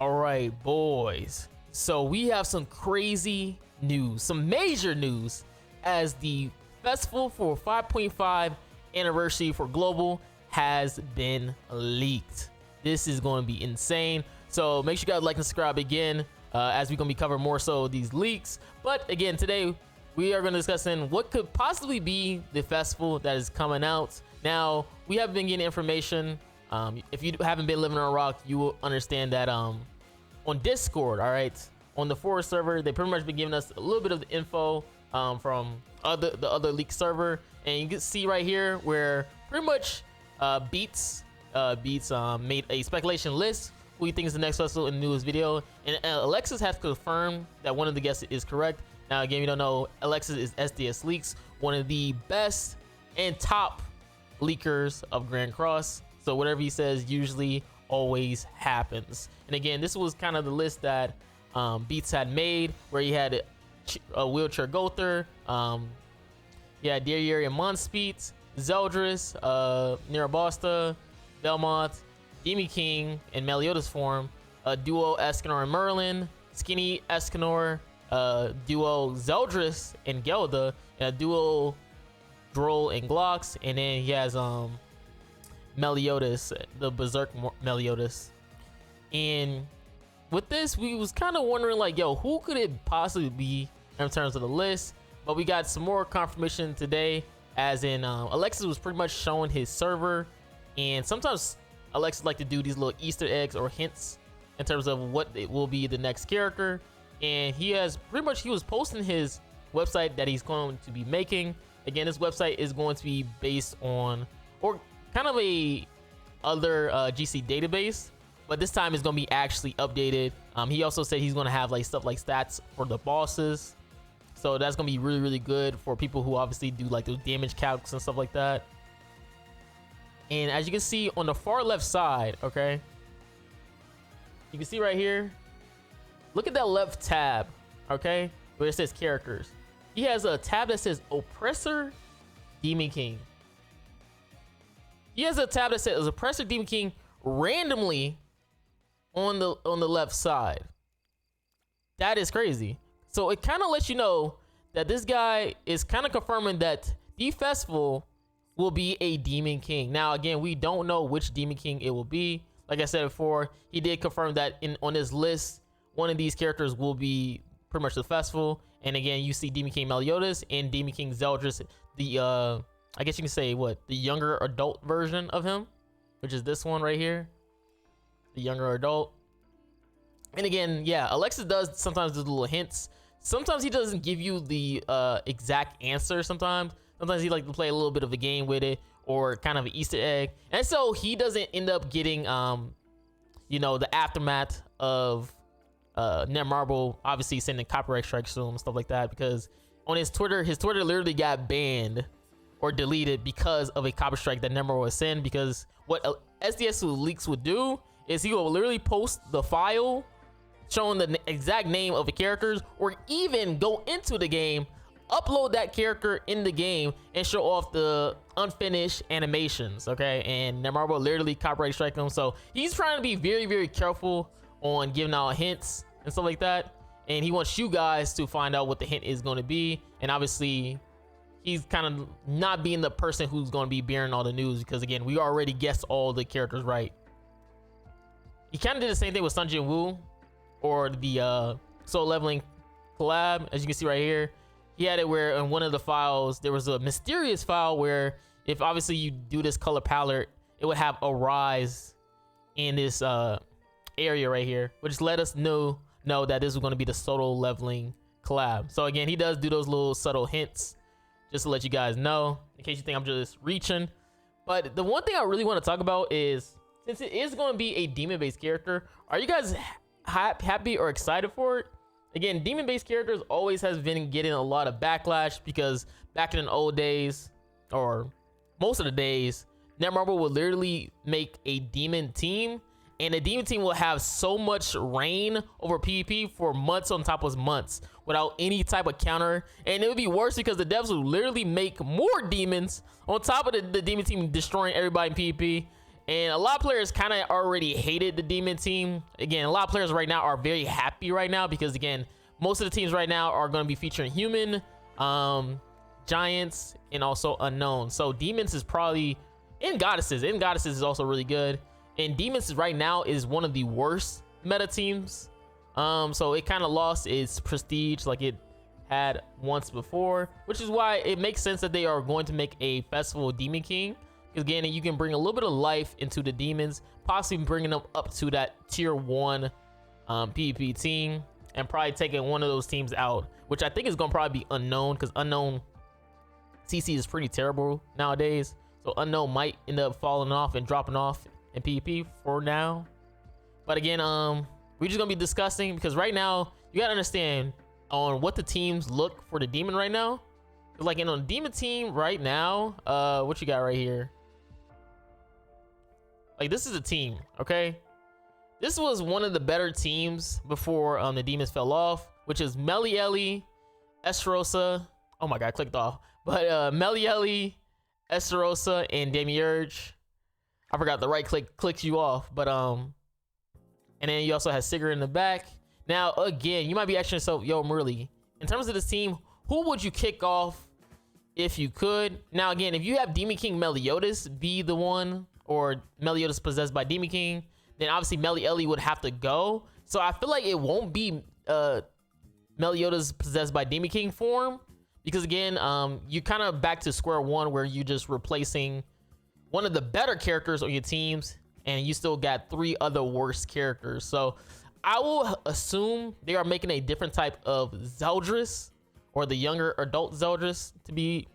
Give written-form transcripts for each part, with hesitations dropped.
All right, boys. So we have some crazy news, some major news, as the festival for 5.5 anniversary for Global has been leaked. This is going to be insane. So make sure you guys like and subscribe again, as we're going to be covering more so these leaks. But again, today we are going to discuss what could possibly be the festival that is coming out. Now, we have been getting information. If you haven't been living on a rock, you will understand that on Discord, all right, on the forest server, they pretty much been giving us a little bit of the info from the other leak server, and you can see right here where pretty much Beats made a speculation list who he thinks is the next festival in the newest video, and Alexis has confirmed that one of the guesses is correct. Now again, you don't know, Alexis is SDS Leaks, one of the best and top leakers of Grand Cross. So whatever he says usually always happens. And again, this was kind of the list that Beats had made, where he had a wheelchair Gother, yeah, Deer and Monspeet, Zeldris, Nirabosta, Belmont, Demi King in Meliodas form, duo Escanor and Merlin, Skinny Escanor, duo Zeldris and Gelda, and a duo Droll and Glocks, and then he has Meliodas, the Berserk Meliodas. And with this, we was kind of wondering like, yo, who could it possibly be in terms of the list? But we got some more confirmation today, as in Alexis was pretty much showing his server, and sometimes Alexis like to do these little Easter eggs or hints in terms of what it will be the next character. And he has pretty much, he was posting his website that he's going to be making. Again, this website is going to be based on, or kind of a other GC database, but this time it's going to be actually updated. He also said he's going to have like stuff like stats for the bosses, so that's going to be really, really good for people who obviously do like those damage calcs and stuff like that. And as you can see on the far left side, okay, you can see right here, look at that left tab, okay, where it says characters. He has a tab that says Oppressor Demon King. He has a tab that says Oppressor Demon King randomly on the left side. That is crazy. So it kind of lets you know that this guy is kind of confirming that the festival will be a Demon King. Now again, we don't know which Demon King it will be. Like I said before, he did confirm that on his list, one of these characters will be pretty much the festival. And again, you see Demon King Meliodas and Demon King Zeldris, the I guess you can say the younger adult version of him, which is this one right here, the younger adult. And again, yeah, Alexis does sometimes do little hints. Sometimes he doesn't give you the exact answer. Sometimes he like to play a little bit of a game with it, or kind of an Easter egg, and so he doesn't end up getting you know, the aftermath of Netmarble obviously sending copyright strikes to him and stuff like that, because on his Twitter literally got banned or deleted because of a copy strike that Netmarble was sent. Because what SDS Leaks would do is he will literally post the file showing the exact name of the characters, or even go into the game, upload that character in the game, and show off the unfinished animations, okay? And Netmarble literally copyright strike him. So he's trying to be very, very careful on giving out hints and stuff like that, and he wants you guys to find out what the hint is going to be. And obviously he's kind of not being the person who's going to be bearing all the news, because again, we already guessed all the characters right. He kind of did the same thing with Sun Jin Woo, or the soul leveling collab. As you can see right here, he had it where in one of the files there was a mysterious file where if obviously you do this color palette, it would have a rise in this area right here, which let us know that this was going to be the solo leveling collab. So again, he does do those little subtle hints just to let you guys know, in case you think I'm just reaching. But the one thing I really want to talk about is, since it is going to be a demon based character, are you guys happy or excited for it? Again, demon based characters always has been getting a lot of backlash, because back in the old days, or most of the days, Netmarble would literally make a demon team, and the demon team will have so much reign over PvP for months on top of months without any type of counter. And it would be worse because the devs would literally make more demons on top of the demon team destroying everybody in PvP. And a lot of players kind of already hated the demon team. Again, a lot of players right now are very happy right now because, again, most of the teams right now are going to be featuring human, giants, and also unknown. So demons is probably, and goddesses is also really good. And demons right now is one of the worst meta teams. So it kind of lost its prestige like it had once before, which is why it makes sense that they are going to make a festival demon king. Again, you can bring a little bit of life into the demons, possibly bringing them up to that tier 1 PvP team, and probably taking one of those teams out, which I think is going to probably be unknown, because unknown CC is pretty terrible nowadays. So unknown might end up falling off and dropping off in PvP for now. But again, we're just gonna be discussing, because right now you gotta understand on what the teams look for the demon right now. Like in on the demon team right now, what you got right here? Like this is a team, okay? This was one of the better teams before the demons fell off, which is Marilli, Estarossa. Oh my god, I clicked off. But Marilli, Estarossa, and Demiurge. I forgot the right click clicks you off, but and then you also have Sigurd in the back. Now again, you might be asking yourself, yo, Marilli, in terms of this team, who would you kick off if you could? Now again, if you have Demon King Meliodas be the one, or Meliodas possessed by Demon King, then obviously Marilli would have to go. So I feel like it won't be Meliodas possessed by Demon King form, because again, you kind of back to square one where you just replacing one of the better characters on your teams, and you still got 3 other worse characters. So I will assume they are making a different type of Zeldris, or the younger adult Zeldris to be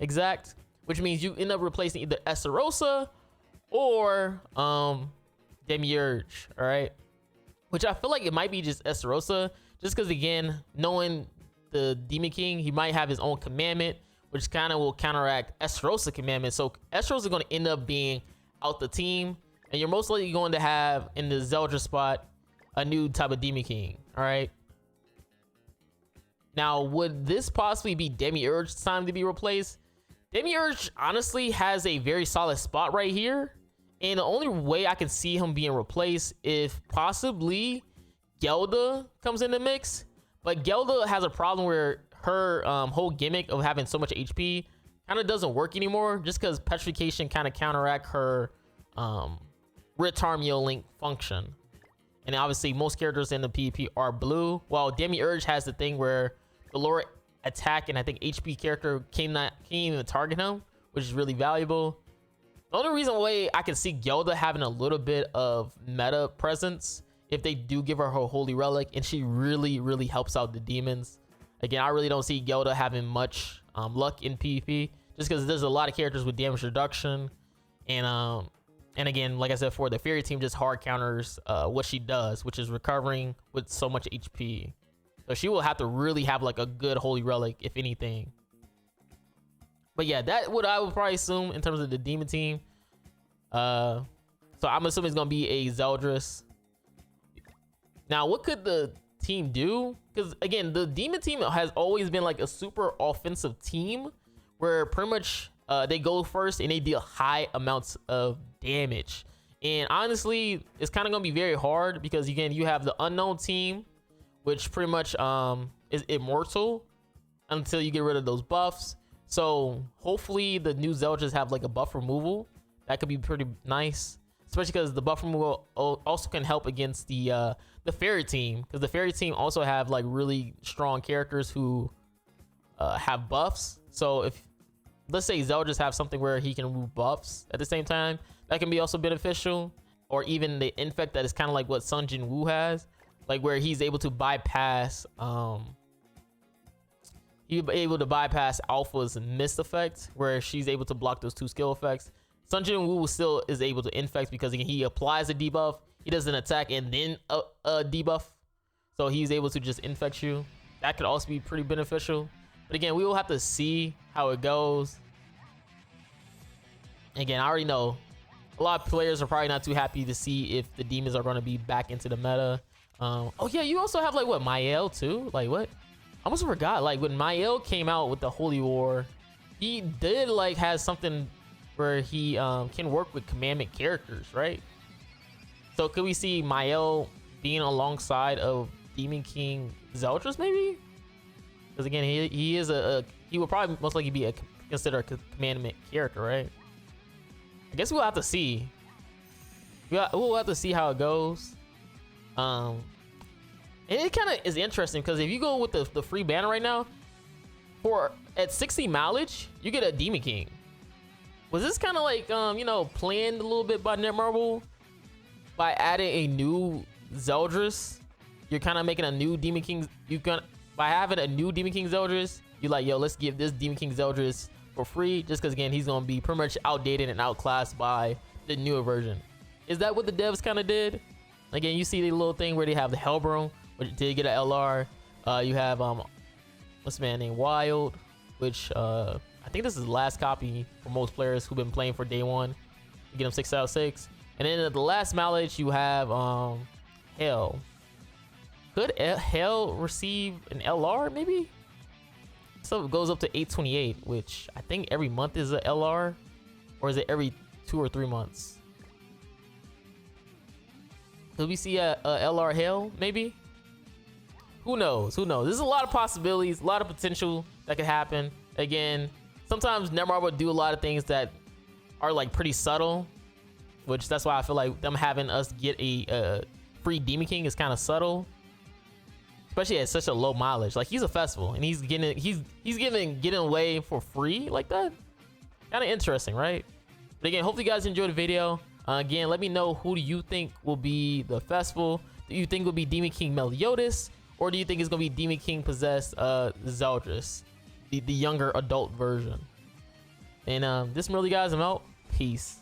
exact, which means you end up replacing either Estarossa or Demiurge, all right? Which I feel like it might be just Estarossa, just because again, knowing the Demon King, he might have his own commandment, which kind of will counteract Estarossa commandment. So Estarossa is going to end up being out the team, and you're most likely going to have in the Zeldris spot a new type of Demon King, all right? Now, would this possibly be Demiurge's time to be replaced? Demiurge honestly has a very solid spot right here, and the only way I can see him being replaced if possibly Gelda comes in the mix. But Gelda has a problem where her whole gimmick of having so much HP kind of doesn't work anymore, just because petrification kind of counteract her Ritarmio link function. And obviously most characters in the PvP are blue, while Demiurge has the thing where the lower attack and I think HP character can't even target him, which is really valuable. The only reason why I can see Gelda having a little bit of meta presence if they do give her holy relic, and she really helps out the demons. Again, I really don't see Gelda having much luck in PvP, just because there's a lot of characters with damage reduction, and again, like I said before, the Fairy team just hard counters what she does, which is recovering with so much HP. So she will have to really have like a good holy relic, if anything. But yeah, that what I would probably assume in terms of the demon team. So I'm assuming it's gonna be a Zeldris. Now, what could the team do? Because again, the demon team has always been like a super offensive team, where pretty much they go first and they deal high amounts of damage. And honestly, it's kind of gonna be very hard, because again, you have the unknown team, which pretty much is immortal until you get rid of those buffs. So hopefully the new Zeldris have like a buff removal. That could be pretty nice, especially because the buff removal also can help against the Fairy team, because the Fairy team also have like really strong characters who have buffs. So if, let's say, Zeldris have something where he can remove buffs at the same time, that can be also beneficial. Or even the infect, that is kind of like what Sun Jin Woo has, like where he's able to bypass Alpha's mist effect, where she's able to block those 2 skill effects. Sun Jin Woo still is able to infect, because again, he applies a debuff, he doesn't attack and then a debuff, so he's able to just infect you. That could also be pretty beneficial, but again, we will have to see how it goes. Again, I already know a lot of players are probably not too happy to see if the demons are going to be back into the meta. Oh yeah, you also have like what, Mael too? Like what? I almost forgot. Like when Mael came out with the Holy War, he did like has something where he can work with commandment characters, right? So could we see Mael being alongside of Demon King Zeldris maybe? Because again, he is he would probably most likely be considered a commandment character, right? I guess we'll have to see. We'll have to see how it goes. And it kind of is interesting because if you go with the free banner right now, at 60 mileage, you get a Demon King. Was this kind of like you know, planned a little bit by Netmarble by adding a new Zeldris? You're kind of making a new Demon King. By having a new Demon King Zeldris, you're like, yo, let's give this Demon King Zeldris for free, just because again, he's gonna be pretty much outdated and outclassed by the newer version. Is that what the devs kind of did? Again, you see the little thing where they have the Hellbro, which did get an LR. You have what's the man named Wild, which I think this is the last copy for most players who've been playing for day one. You get them 6 out of 6. And then at the last mileage, you have Hell. Could Hell receive an LR maybe? So it goes up to 828, which I think every month is a LR, or is it every 2 or 3 months? Could we see a LR Hell maybe? Who knows? Who knows? There's a lot of possibilities, a lot of potential that could happen. Again, sometimes Netmarble do a lot of things that are like pretty subtle, which that's why I feel like them having us get a free Demon King is kind of subtle, especially at such a low mileage. Like, he's a festival and he's getting away for free like that. Kind of interesting, right? But again, hopefully you guys enjoyed the video. Again, let me know, who do you think will be the festival? Do you think it will be Demon King Meliodas, or do you think it's gonna be Demon King possessed Zeldris, the younger adult version? And this is Marilli, guys. I'm out. Peace.